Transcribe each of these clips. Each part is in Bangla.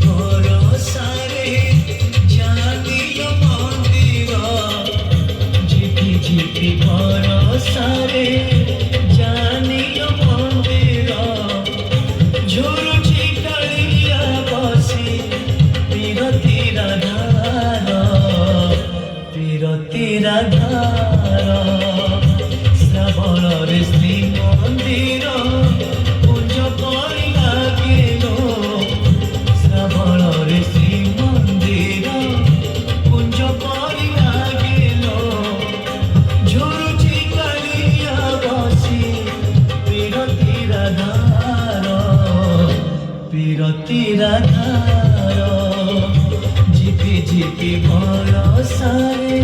ভরসারে জানিল মন্দির, ঝিপি ঝিপি ভরসারে জানিল মন্দির, ঝুরুছি কালিয়া বসি বিরতির ধার, বিরতির ধার। শ্রাবণরে শ্রীমন্দির কুঞ্জ পরি লাগিল, শ্রাবণরে শ্রীমন্দির কুঞ্জ পরি লাগিল, ঝুরুছি কালিয়া বসি বিরতির ধার, বিরতির ধার। ঝিপি ঝিপি ভরসারে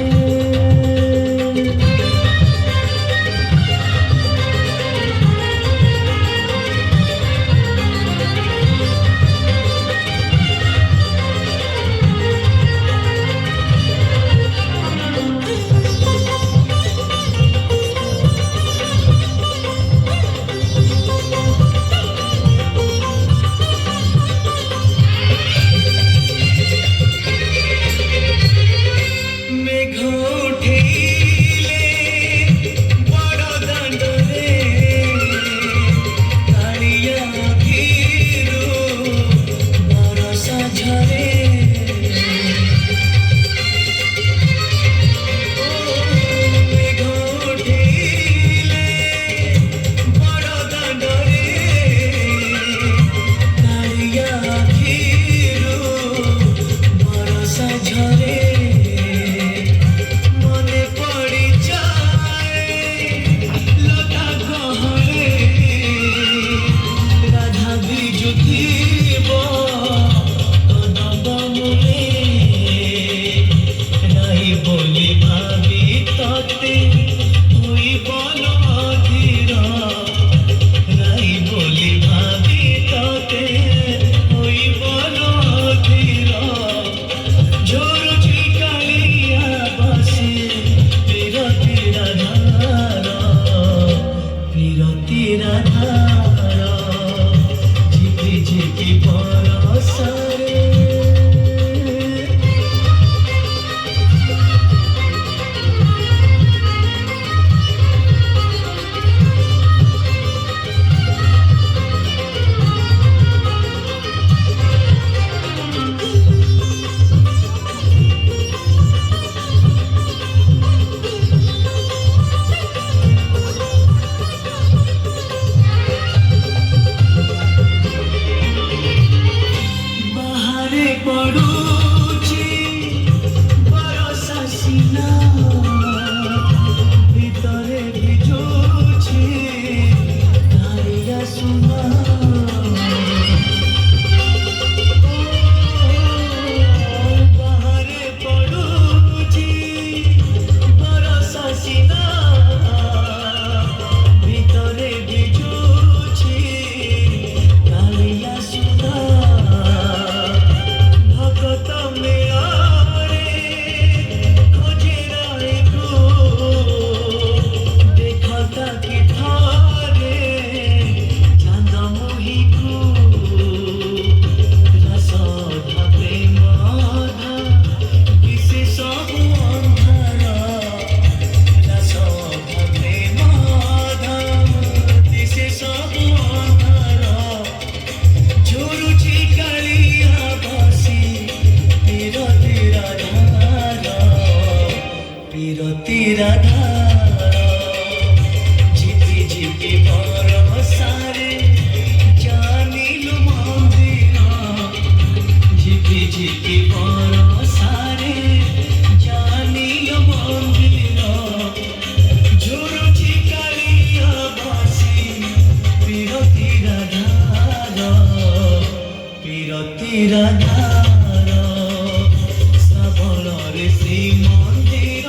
শ্রাবণরে শ্রীমন্দির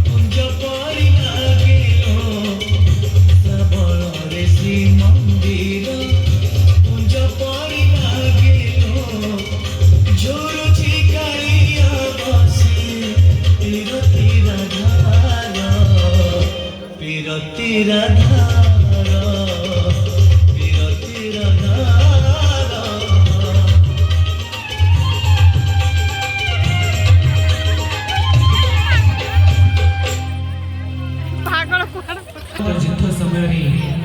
কুঞ্জ পরি লাগিল, শ্রাবণরে শ্রীমন্দির কুঞ্জ পরি লাগিল, ঝুরুছি কালিয়া বসি বিরতির ধার, বিরতির ধার, বিরতির ধার। ସୁନ୍ଦରୀ